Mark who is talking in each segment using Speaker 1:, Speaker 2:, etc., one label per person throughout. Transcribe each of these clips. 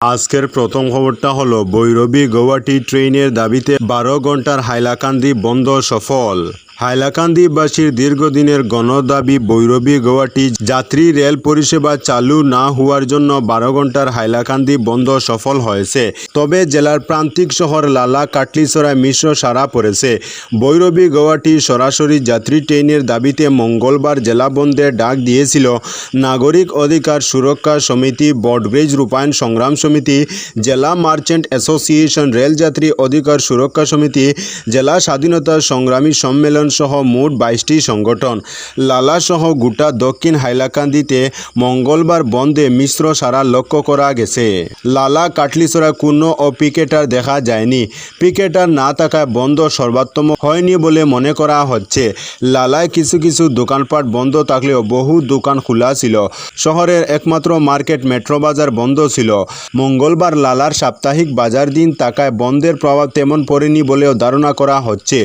Speaker 1: আজকের প্রথম খবরটা হলো ভৈরবী গৌহাটি ট্রেনের দাবিতে 12 ঘন্টার হাইলাকান্দি বন্ধ সফল। হাইলাকান্দিবাসীর দীর্ঘদিনের গণদাবি ভৈরবী গৌহাটি যাত্রী রেল পরিষেবা চালু না হওয়ার জন্য 12 ঘন্টার হাইলাকান্দি বন্ধ সফল হয়েছে। তবে জেলার প্রান্তিক শহর লালা কাটলিছড়ায় মিশ্র সাড়া পড়েছে। ভৈরবী গৌহাটি সরাসরি যাত্রী ট্রেনের দাবিতে মঙ্গলবার জেলা বন্ধের ডাক দিয়েছিল নাগরিক অধিকার সুরক্ষা সমিতি, বটব্রিজ রূপায়ণ সংগ্রাম সমিতি, জেলা মার্চেন্ট অ্যাসোসিয়েশন, রেলযাত্রী অধিকার সুরক্ষা সমিতি, জেলা স্বাধীনতা সংগ্রামী সম্মেলন সহ মোট 22টি সংগঠন। লালা সহ গোটা দক্ষিণ হাইলাকান্দিতে মঙ্গলবার বন্ধে মিশ্র সাড়া লক্ষ্য করা গেছে। লালা কাটলিছড়া কোনো পিকেটার দেখা যায়নি। পিকেটার না থাকায় বন্ধ সর্বোত্তম হয়নি বলে মনে করা হচ্ছে। লালায় কিছু কিছু দোকানপাট বন্ধ থাকলেও বহু দোকান খোলা ছিল। শহরের একমাত্র মার্কেট মেট্রো বাজার বন্ধ ছিল। মঙ্গলবার লালার সাপ্তাহিক বাজার দিন থাকায় বন্ধের প্রভাব তেমন পড়েনি বলেও ধারণা করা হচ্ছে।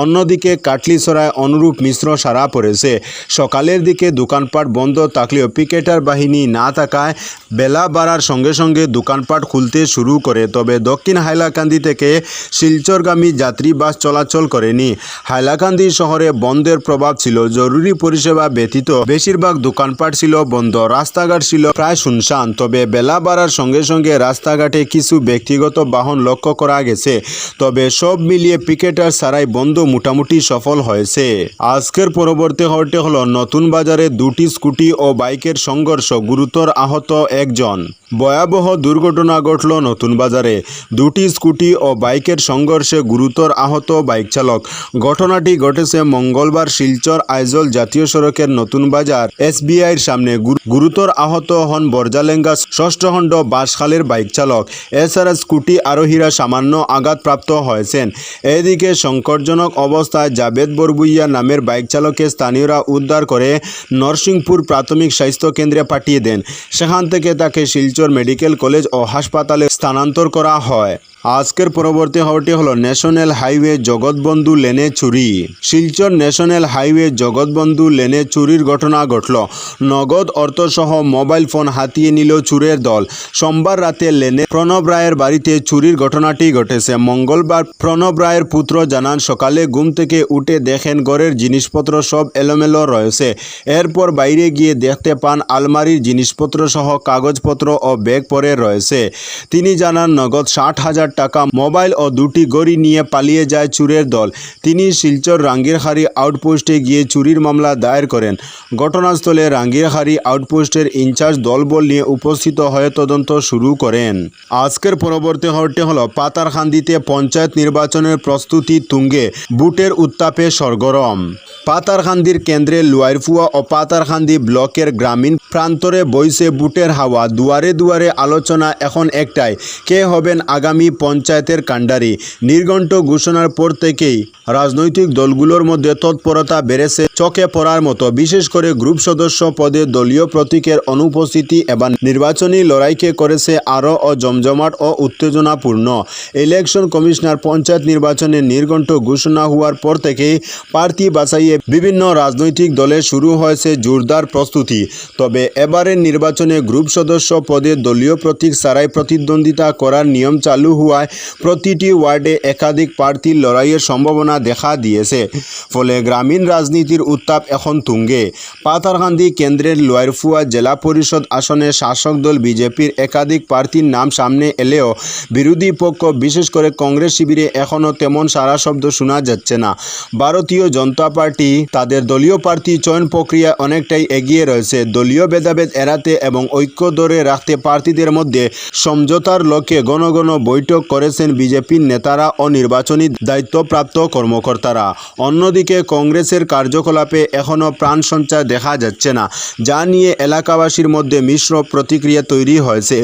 Speaker 1: অন্যদিকে কাটলিছড়ায় অনুরূপ মিশ্র সাড়া পড়েছে। সকালের দিকে দোকানপাট বন্ধ থাকলেও পিকেটার বাহিনী না থাকায় বেলা বাড়ার সঙ্গে সঙ্গে দোকানপাট খুলতে শুরু করে। তবে দক্ষিণ হাইলাকান্দি থেকে শিলচরগামী যাত্রী বাস চলাচল করেনি। হাইলাকান্দি শহরে বন্ধের প্রভাব ছিল। জরুরি পরিষেবা ব্যতীত বেশিরভাগ দোকানপাট ছিল বন্ধ। রাস্তাঘাট ছিল প্রায় শুনশান। তবে বেলা বাড়ার সঙ্গে সঙ্গে রাস্তাঘাটে কিছু ব্যক্তিগত বাহন লক্ষ্য করা গেছে। তবে সব মিলিয়ে পিকেটার ছাড়াই বন্ধ মোটামুটি সফল হয়েছে। আজকের পরবর্তী খবরটি হলো নতুন বাজারে দুটি স্কুটি ও বাইকের সংঘর্ষ, গুরুতর আহত একজন। ভয়াবহ দুর্ঘটনা ঘটল নতুন বাজারে। দুটি স্কুটি ও বাইকের সংঘর্ষে গুরুতর আহত বাইক চালক। ঘটনাটি ঘটেছে মঙ্গলবার শিলচর আইজল জাতীয় সড়কের নতুন বাজার SBIর সামনে। গুরুতর আহত হন বরজালেঙ্গা ষষ্ঠ খণ্ড বাঁশখালের বাইক চালক। এছাড়া স্কুটি আরোহীরা সামান্য আঘাতপ্রাপ্ত হয়েছেন। এদিকে সংকটজনক অবস্থায় জাবেদ বরবুইয়া নামের বাইক চালককে স্থানীয়রা উদ্ধার করে নরসিংপুর প্রাথমিক স্বাস্থ্য কেন্দ্রে পাঠিয়ে দেন। সেখান থেকে তাকে শিলচর মেডিকেল কলেজ ও হাসপাতালে স্থানান্তর করা হয়। আজকের পরবর্তী খবরটি হলো ন্যাশনাল হাইওয়ে জগৎবন্ধু লেনে চুরি। শিলচর ন্যাশনাল হাইওয়ে জগৎবন্ধু লেনে চুরির ঘটনা ঘটল। নগদ অর্থসহ মোবাইল ফোন হাতিয়ে নিল চুরের দল। সোমবার রাতে লেনে প্রণব রায়ের বাড়িতে চুরির ঘটনাটি ঘটেছে। মঙ্গলবার প্রণব রায়ের পুত্র জানান, সকালে ঘুম থেকে উঠে দেখেন ঘরের জিনিসপত্র সব এলোমেলো রয়েছে। এরপর বাইরে গিয়ে দেখতে পান আলমারির জিনিসপত্র সহ কাগজপত্র ও ব্যাগ পড়ে রয়েছে। তিনি জানান, নগদ 60,000 টাকা, মোবাইল ও দুটি গড়ি নিয়ে পালিয়ে যায় চুরের দল। তিনি শিলচর রাঙ্গিরখাড়ি আউটপোস্টে গিয়ে চুরির মামলা দায়ের করেন। ঘটনাস্থলে রাঙ্গিরখাড়ি আউটপোস্টের ইনচার্জ দলবল নিয়ে উপস্থিত হয়ে তদন্ত শুরু করেন। আজকের পরবর্তী খবরটি হলো পাতারকান্দিতে পঞ্চায়েত নির্বাচনের প্রস্তুতি তুঙ্গে, বুটের উত্তাপে সরগরম। পাতারকান্দির কেন্দ্রে লুয়ারফুয়া ও পাতারকান্দি ব্লকের গ্রামীণ প্রান্তরে বইছে বুটের হাওয়া। দুয়ারে দুয়ারে আলোচনা এখন একটাই, কে হবেন আগামী পঞ্চায়েতের কাণ্ডারি। নির্ঘণ্ট ঘোষণার পর থেকেই রাজনৈতিক দলগুলোর মধ্যে তৎপরতা বেড়েছে চোখে পড়ার মতো। বিশেষ করে গ্রুপ সদস্য পদে দলীয় প্রতীকের অনুপস্থিতি এবার নির্বাচনী লড়াইকে করেছে আরও জমজমাট ও উত্তেজনাপূর্ণ। ইলেকশন কমিশনার পঞ্চায়েত নির্বাচনে নির্ঘণ্ট ঘোষণা হওয়ার পর থেকেই প্রার্থী বাছাইয়ে বিভিন্ন রাজনৈতিক দলে শুরু হয়েছে জোরদার প্রস্তুতি। তবে এবারের নির্বাচনে গ্রুপ সদস্য পদে দলীয় প্রতীক ছাড়াই প্রতিদ্বন্দ্বিতা করার নিয়ম চালু হওয়ায় প্রতিটি ওয়ার্ডে একাধিক প্রার্থীর লড়াইয়ের সম্ভাবনা দেখা দিয়েছে। ফলে গ্রামীণ রাজনীতির উত্তাপ এখন তুঙ্গে। পাতারকান্দি কেন্দ্রের লুয়ারফুয়া জেলা পরিষদ আসনে শাসক দল বিজেপির একাধিক প্রার্থীর নাম সামনে এলেও বিরোধী পক্ষ, বিশেষ করে কংগ্রেস শিবিরে এখনও তেমন সারা শব্দ শোনা যাচ্ছে না। ভারতীয় জনতা পার্টি তাদের দলীয় প্রার্থী চয়ন প্রক্রিয়া অনেকটাই এগিয়ে রয়েছে। দলীয় ভেদাভেদ এড়াতে এবং ঐক্য ধরে রাখতে প্রার্থীদের মধ্যে সমঝোতার লক্ষ্যে ঘন ঘন বৈঠক করেছেন বিজেপির নেতারা ও নির্বাচনী দায়িত্বপ্রাপ্ত কর্মকর্তারা। অন্যদিকে কংগ্রেসের কার্যকলাপে এখনও প্রাণ সঞ্চার দেখা যাচ্ছে না, যা নিয়ে এলাকাবাসীর মধ্যে মিশ্র প্রতিক্রিয়া তৈরি হয়েছে।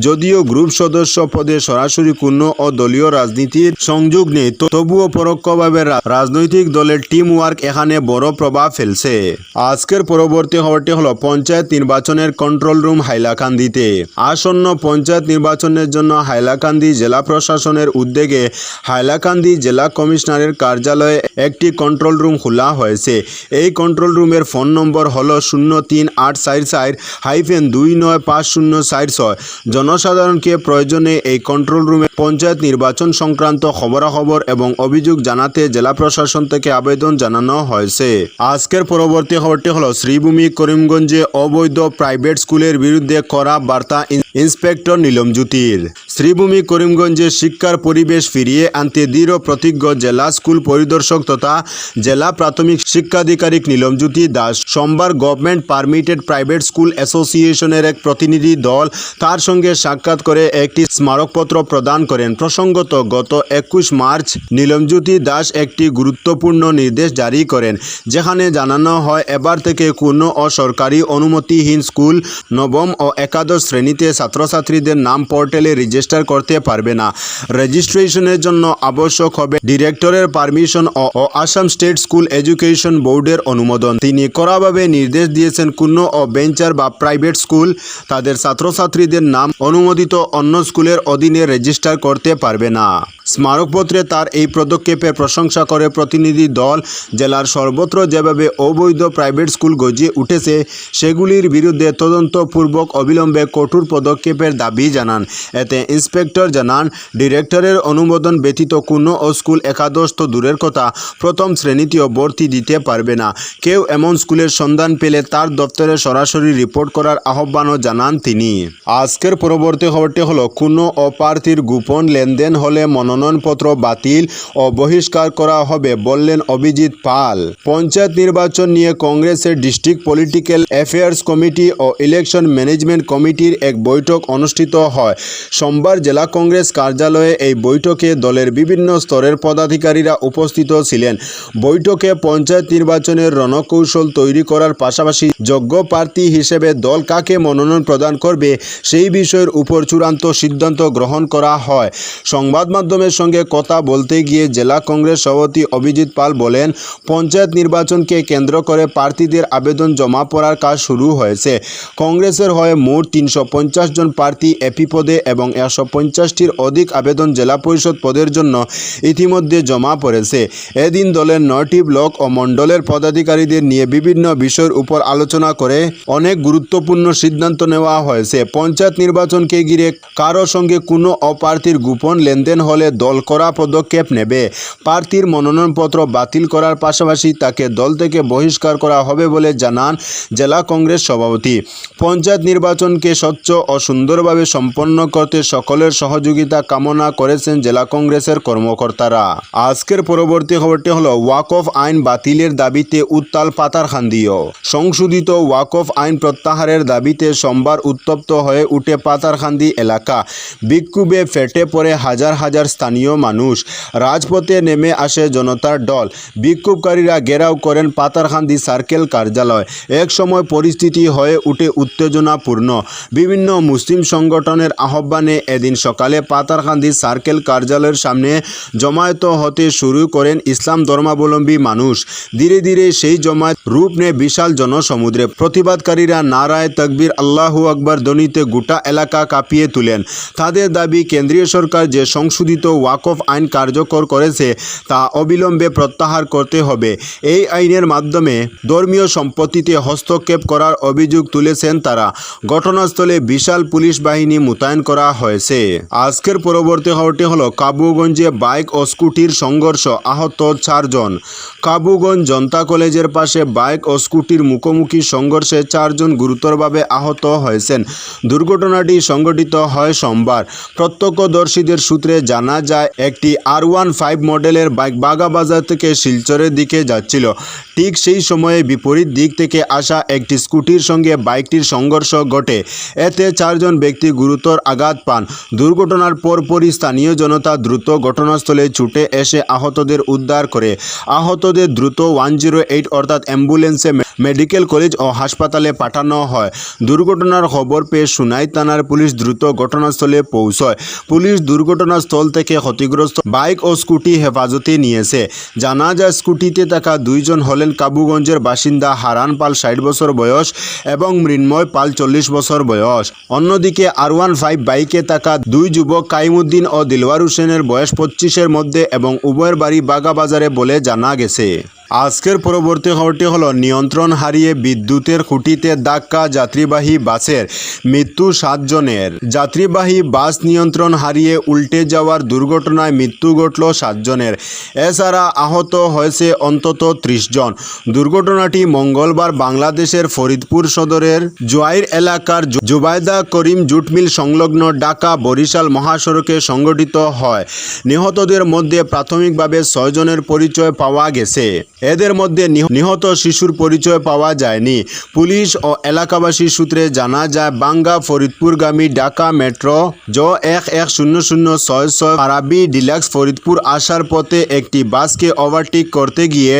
Speaker 1: যদিও গ্রুপ সদস্য পদে সরাসরি কোনো দলীয় রাজনীতির সংযোগ নেই, তবুও পরোক্ষভাবে রাজনৈতিক দলের টিম ওয়ার্ক এখানে বড় প্রভাব ফেলছে। আজকের পরবর্তী খবরটি হলো পঞ্চায়েত নির্বাচনের কন্ট্রোল রুম হাইলাকান্দিতে। আসন্ন পঞ্চায়েত নির্বাচনের জন্য হাইলাকান্দি জেলা প্রশাসনের উদ্যোগে হাইলাকান্দি জেলা কমিশনারের কার্যালয়ে একটি কন্ট্রোল রুম খোলা হয়েছে। এই কন্ট্রোল রুমের ফোন নম্বর হলো 03844-295046। জনসাধারণকে প্রয়োজনে এই কন্ট্রোল রুমে পঞ্চায়েত নির্বাচন সংক্রান্ত খবরাখবর এবং অভিযোগ জানাতে জেলা প্রশাসন থেকে আবেদন জানানো হয়েছে। আজকের পরবর্তী খবরটি হলো শ্রীভূমি করিমগঞ্জে অবৈধ প্রাইভেট স্কুলের বিরুদ্ধে কড়া বার্তা ইন্সপেক্টর নীলম জ্যোতির। শ্রীভূমি করিমগঞ্জে শিক্ষার পরিবেশ ফিরিয়ে আনতে দৃঢ় প্রতিজ্ঞ জেলা স্কুল পরিদর্শক তথা জেলা প্রাথমিক শিক্ষাধিকারিক নীলম জ্যোতি দাস সোমবার গভর্নমেন্ট পারমিটেড প্রাইভেট স্কুল অ্যাসোসিয়েশনের এক প্রতিনিধি দল তার সঙ্গে সাক্ষাৎ করে একটি স্মারকপত্র প্রদান করেন। প্রসঙ্গত গত 21 মার্চ নীলম জ্যোতি দাস একটি গুরুত্বপূর্ণ নির্দেশ জারি করেন, যেখানে জানানো হয় এবার থেকে কোনো অসরকারি অনুমতিহীন স্কুল নবম ও একাদশ শ্রেণীতে ছাত্রছাত্রীদের নাম পোর্টালে রেজিস্টার করতে পারবে না। রেজিস্ট্রেশনের জন্য আবশ্যক হবে ডিরেক্টরের পারমিশন ও আসাম স্টেট স্কুল এডুকেশন বোর্ডের অনুমোদন। তিনি কড়াভাবে নির্দেশ দিয়েছেন কোনো বেঞ্চার বা প্রাইভেট স্কুল তাদের ছাত্রছাত্রীদের নাম অনুমোদিত অন্য স্কুলের অধীনে রেজিস্টার করতে পারবে না। স্মারকপত্রে তার এই পদক্ষেপের প্রশংসা করে প্রতিনিধি দল জেলার সর্বত্র যেভাবে অবৈধ প্রাইভেট স্কুল গজিয়ে উঠেছে সেগুলির বিরুদ্ধে তদন্তপূর্বক অবিলম্বে কঠোর পদক্ষেপের দাবি জানান। এতে ইন্সপেক্টর জানান, ডিরেক্টরের অনুমোদন ব্যতীত কোনো স্কুল একাদশ তো দূরের কথা প্রথম শ্রেণীতেও ভর্তি দিতে পারবে না। কেউ এমন স্কুলের সন্ধান পেলে তার দপ্তরে সরাসরি রিপোর্ট করার আহ্বানও জানান তিনি। আজকের পরবর্তী খবরটি হলো কোনো অপ্রার্থীর গোপন লেনদেন হলে মনোনয়নপত্র বাতিল ও বহিষ্কার করা হবে বললেন অভিজিৎ পাল। পঞ্চায়েত নির্বাচন নিয়ে কংগ্রেসের ডিস্ট্রিক্ট পলিটিক্যাল অ্যাফেয়ার্স কমিটি ও ইলেকশন ম্যানেজমেন্ট কমিটির এক বৈঠক অনুষ্ঠিত হয়। সোমবার জেলা কংগ্রেস কার্যালয়ে এই বৈঠকে দলের বিভিন্ন স্তরের পদাধিকারীরা উপস্থিত ছিলেন। বৈঠকে পঞ্চায়েত নির্বাচনের রণকৌশল তৈরি করার পাশাপাশি যোগ্য প্রার্থী হিসেবে দল কাকে মনোনয়ন প্রদান করবে সেই বিষয়ের উপর চূড়ান্ত সিদ্ধান্ত গ্রহণ করা হয়। সংবাদ মাধ্যমের সঙ্গে কথা বলতে গিয়ে জেলা কংগ্রেস সভাপতি অভিজিৎ পাল বলেন, পঞ্চায়েত নির্বাচনকে কেন্দ্র করে প্রার্থীদের আবেদন জমা পড়ার কাজ শুরু হয়েছে। কংগ্রেসের হয়ে মোট 350 জন প্রার্থী এপি পদে এবং 150টির অধিক আবেদন জেলা পরিষদ পদের জন্য ইতিমধ্যে জমা পড়েছে। এদিন দলের 9টি ব্লক ও মণ্ডলের পদাধিকারীদের নিয়ে বিভিন্ন বিষয়ের উপর আলোচনা করে অনেক গুরুত্বপূর্ণ সিদ্ধান্ত নেওয়া হয়েছে। পঞ্চায়েত নির্বাচনকে ঘিরে কারো সঙ্গে কোনো অপ্রার্থীর গোপন লেনদেন হলে দল কড়া পদক্ষেপ নেবে। প্রার্থীর মনোনয়নপত্র বাতিল করার পাশাপাশি তাকে দল থেকে বহিষ্কার করা হবে বলে জানান জেলা কংগ্রেস সভাপতি। পঞ্চায়েত নির্বাচনকে স্বচ্ছ ও সুন্দরভাবে সম্পন্ন করতে সকলের সহযোগিতা কামনা করেছেন জেলা কংগ্রেসের কর্মকর্তারা। আজকের পরবর্তী খবরটি হলো ওয়াকফ আইন বাতিলের দাবিতে উত্তাল পাতারকান্দিও। সংশোধিত ওয়াকফ আইন প্রত্যাহারের দাবিতে সোমবার উত্তপ্ত হয়ে উঠে পাতারকান্দি এলাকা। বিক্ষোভে ফেটে পড়ে হাজার হাজার স্থানীয় মানুষ। রাজপথে নেমে আসে জনতার দল। বিক্ষোভকারীরা ঘেরাও করেন পাতারকান্দি সার্কেল কার্যালয়। এক সময় পরিস্থিতি হয়ে উঠে উত্তেজনাপূর্ণ। বিভিন্ন মুসলিম সংগঠনের আহ্বানে এদিন সকালে পাতারকান্দি সার্কেল কার্যালয়ের সামনে জমায়েত হতে শুরু করেন ইসলাম ধর্মাবলম্বী মানুষ। ধীরে ধীরে সেই জমায়েত রূপ নেয় বিশাল জনসমুদ্রে। প্রতিবাদকারীরা নারায়ে তাকবীর আল্লাহু আকবার ধ্বনিতে গোটা এলাকা কাঁপিয়ে তুলেন। তাদের দাবি, কেন্দ্রীয় সরকার যে সংশোধিত ওয়াকফ আইন কার্যকর করেছে তা অবিলম্বে প্রত্যাহার করতে হবে। এই আইনের মাধ্যমে ধর্মীয় সম্পত্তিতে হস্তক্ষেপ করার অভিযোগ তুলেছেন তারা। ঘটনাস্থলে বিশাল পুলিশ বাহিনী মোতায়েন করা হয়েছে। আজকের পরবর্তী খবরটি হলো কাবুগঞ্জে বাইক ও স্কুটির সংঘর্ষ, আহত 4 জন। কাবুগঞ্জ জনতা কলেজের পাশে বাইক ও স্কুটির মুখোমুখি সংঘর্ষে 4 জন গুরুতরভাবে আহত হয়েছেন। দুর্ঘটনাটি সংঘটিত হয় সোমবার। প্রত্যক্ষদর্শীদের সূত্রে জানা যায়, একটি R15 মডেলের বাইক বাগাবাজার থেকে শিলচরের দিকে যাচ্ছিল। ঠিক সেই সময়ে বিপরীত দিক থেকে আসা একটি স্কুটির সঙ্গে বাইকটির সংঘর্ষ ঘটে। এতে 4 জন ব্যক্তি গুরুতর আঘাত পান। দুর্ঘটনার পরপরই স্থানীয় জনতা দ্রুত ঘটনাস্থলে ছুটে এসে আহতদের উদ্ধার করে। আহতদের দ্রুত 108 অর্থাৎ অ্যাম্বুলেন্সে মেডিকেল কলেজ ও হাসপাতালে পাঠানো হয়। দুর্ঘটনার খবর পেয়ে সুনাই থানার পুলিশ দ্রুত ঘটনাস্থলে পৌঁছয়। পুলিশ দুর্ঘটনাস্থল থেকে ক্ষতিগ্রস্ত বাইক ও স্কুটি হেফাজতে নিয়েছে। জানা যায় স্কুটিতে থাকা দুইজন হলেন কাবুগঞ্জের বাসিন্দা হারান পাল 60 বছর বয়স এবং মৃন্ময় পাল 40 বছর বয়স। অন্যদিকে R15 বাইকে থাকা দুই যুবক কাইমুদ্দিন ও দিলওয়ার হোসেনের বয়স 25-এর মধ্যে এবং উভয়ের বাড়ি বাগাবাজারে বলে জানা গেছে। আজকের পরবর্তী খবরটি হলো নিয়ন্ত্রণ হারিয়ে বিদ্যুতের খুঁটিতে ধাক্কা যাত্রীবাহী বাসের মৃত্যু 7 জনের। যাত্রীবাহী বাস নিয়ন্ত্রণ হারিয়ে উল্টে যাওয়ার দুর্ঘটনায় মৃত্যু ঘটল 7 জনের। এছাড়া আহত হয়েছে অন্তত 30 জন। দুর্ঘটনাটি মঙ্গলবার বাংলাদেশের ফরিদপুর সদরের জোয়াইর এলাকার জুবাইদা করিম জুট মিল সংলগ্ন ঢাকা বরিশাল মহাসড়কে সংঘটিত হয়। নিহতদের মধ্যে প্রাথমিকভাবে 6 জনের পরিচয় পাওয়া গেছে। এদের মধ্যে নিহত শিশুর পরিচয় পাওয়া যায়নি। পুলিশ ও এলাকাবাসী সূত্রে জানা যায় বাঙ্গা ফরিদপুরগামী ঢাকা মেট্রো J110066 আরাবি ডিলাক্স ফরিদপুর আসার পথে একটি বাসকে ওভারটেক করতে গিয়ে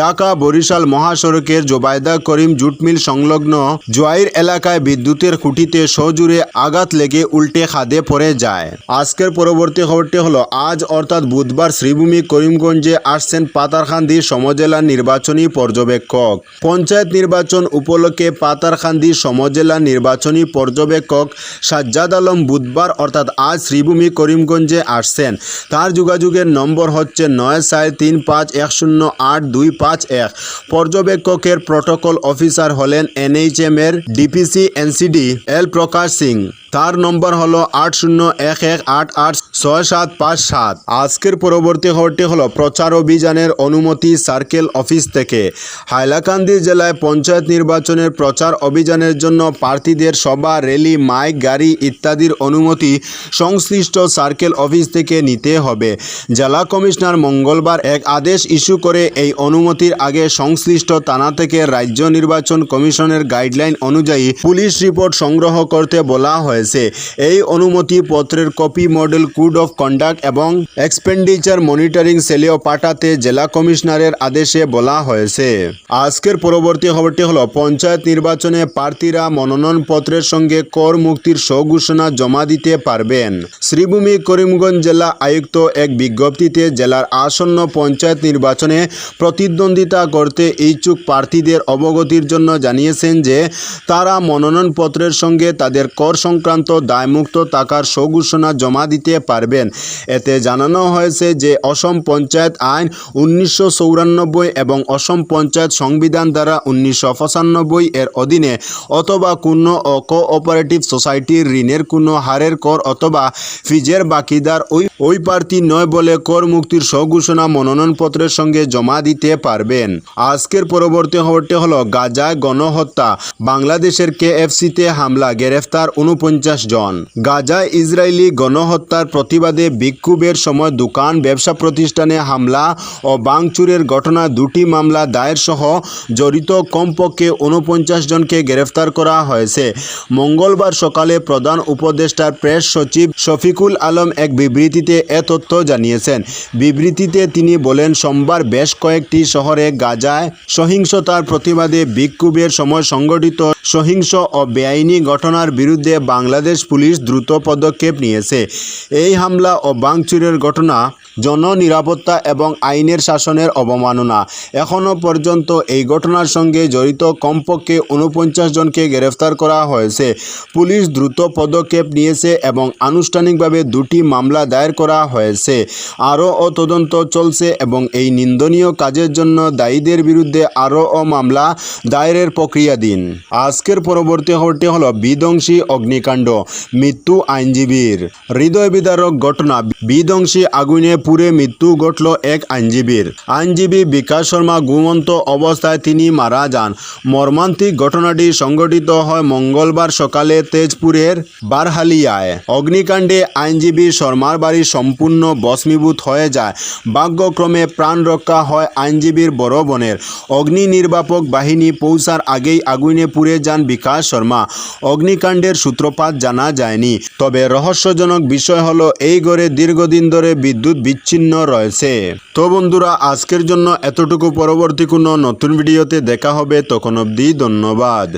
Speaker 1: ঢাকা বরিশাল মহাসড়কের জোবাইদা করিম জুট মিল সংলগ্ন জোয়াইর এলাকায় বিদ্যুতের খুঁটিতে সজোরে আঘাত লেগে উল্টে খাদে পড়ে যায়। আজকের পরবর্তী খবরটি হলো আজ অর্থাৎ বুধবার শ্রীভূমি করিমগঞ্জে আসছেন পাতারকান্দি সমজেলা নির্বাচনী পর্যবেক্ষক। পঞ্চায়েত নির্বাচন উপলক্ষে পাতারকান্দি সমজেলা নির্বাচনী পর্যবেক্ষক সাজ্জাদ আলম বুধবার অর্থাৎ আজ শ্রীভূমি করিমগঞ্জে আসছেন। তার যোগাযোগের নম্বর হচ্ছে 9435108251। পর্যবেক্ষকের প্রটোকল অফিসার হলেন NHM এর ডিপিসি NCD এল প্রকাশ সিং। তার নম্বর হলো 8011886757। আজকের পরবর্তী খবরটি হলো প্রচার অভিযানের অনুমতি সার্কেল অফিস থেকে। হাইলাকান্দি জেলায় পঞ্চায়েত নির্বাচনের প্রচার অভিযানের জন্য প্রার্থীদের সভা, র্যালি, মাইক, গাড়ি ইত্যাদির অনুমতি সংশ্লিষ্ট সার্কেল অফিস থেকে নিতে হবে। জেলা কমিশনার মঙ্গলবার এক আদেশ ইস্যু করে এই অনুমতির আগে সংশ্লিষ্ট থানা থেকে রাজ্য নির্বাচন কমিশনের গাইডলাইন অনুযায়ী পুলিশ রিপোর্ট সংগ্রহ করতে বলা হয়। এই অনুমতি পত্রের copy model code of conduct এবং এক্সপেন্ডিচার মনিটরিং সেলেও পাঠাতে জেলা কমিশনারের আদেশে বলা হয়েছে। আজকের পরবর্তী খবরটি হলো পঞ্চায়েত নির্বাচনে প্রার্থীরা মনোনয়নপত্রের সঙ্গে কর মুক্তির স্বঘোষণা জমা দিতে পারবেন। শ্রীভূমি করিমগঞ্জ জেলা আয়ুক্ত এক বিজ্ঞপ্তিতে জেলার আসন্ন পঞ্চায়েত নির্বাচনে প্রতিদ্বন্দ্বিতা করতে ইচ্ছুক প্রার্থীদের অবগতির জন্য জানিয়েছেন যে তারা মনোনয়নপত্রের সঙ্গে তাদের কর সংক্রান্ত দায়মুক্ত টাকার স্বঘোষণা জমা দিতে পারবেন। এতে জানানো হয়েছে যে অসম পঞ্চায়েত আইন 1994 এবং অসম পঞ্চায়েত সংবিধান ধারা 1995 এর অধীনে অথবা কোনো কোঅপারেটিভ সোসাইটির ঋণের কোনো হারের কর অথবা ফিজের বাকিদার ওই প্রার্থী নয় বলে কর মুক্তির স্বঘোষণা মনোনয়নপত্রের সঙ্গে জমা দিতে পারবেন। আজকের পরবর্তী খবরটি হলো গাজায় গণহত্যা, বাংলাদেশের KFC-তে হামলা, গ্রেফতার 49 জন। গাজায় ইসরায়েলি গণহত্যার প্রতিবাদে বিক্ষোভের সময় দোকান, ব্যবসা প্রতিষ্ঠানে হামলা ও ভাঙচুরের ঘটনায় 2টি মামলা দায়ের সহ জড়িত কমপক্ষে 49 জনকে গ্রেফতার করা হয়েছে। মঙ্গলবার সকালে প্রধান উপদেষ্টার প্রেস সচিব শফিকুল আলম এক বিবৃতিতে এ তথ্য জানিয়েছেন। বিবৃতিতে তিনি বলেন, সোমবার বেশ কয়েকটি শহরে গাজায় সহিংসতার প্রতিবাদে বিক্ষোভের সময় সংঘটিত সহিংস ও বেআইনি ঘটনার বিরুদ্ধে বাংলাদেশ পুলিশ দ্রুত পদক্ষেপ নিয়েছে। এই হামলা ও ভাঙচুরের ঘটনা জননিরাপত্তা এবং আইনের শাসনের অবমাননা। এখনও পর্যন্ত এই ঘটনার সঙ্গে জড়িত কমপক্ষে 49 জনকে গ্রেফতার করা হয়েছে। পুলিশ দ্রুত পদক্ষেপ নিয়েছে এবং আনুষ্ঠানিকভাবে 2টি মামলা দায়ের করা হয়েছে। আরও তদন্ত চলছে এবং এই নিন্দনীয় কাজের জন্য দায়ীদের বিরুদ্ধে আরও মামলা দায়েরের প্রক্রিয়াধীন। আজকের পরবর্তী খবরটি হলো বিধ্বংসী অগ্নিকাণ্ড, মৃত্যু আইনজীবীর। হৃদয় বিদারক ঘটনা, বিধ্বংসী আগুনে পুড়ে মৃত্যু ঘটল এক আইনজীবীর। আইনজীবী বিকাশ শর্মা ঘুমন্ত অবস্থায় তিনি মারা যান। মর্মান্তিক ঘটনাটি সংঘটিত হয় মঙ্গলবার সকালে তেজপুরের বারহালিয়ায়। অগ্নিকাণ্ডে আইনজীবী শর্মার বাড়ি সম্পূর্ণ ভস্মীভূত হয়ে যায়। ভাগ্যক্রমে প্রাণ রক্ষা হয় আইনজীবীর বড় বোনের। অগ্নি নির্বাপক বাহিনী পৌঁছার আগেই আগুনে পুড়ে যান বিকাশ শর্মা। অগ্নিকাণ্ডের সূত্রপাত জানা যায়নি। তবে রহস্যজনক বিষয় হলো এই ঘরে দীর্ঘদিন ধরে বিদ্যুৎ বিচ্ছিন্ন রয়েছে। তো বন্ধুরা, আজকের জন্য এতটুকু, পরবর্তী কোনো নতুন ভিডিওতে দেখা হবে, তখন অবধি ধন্যবাদ।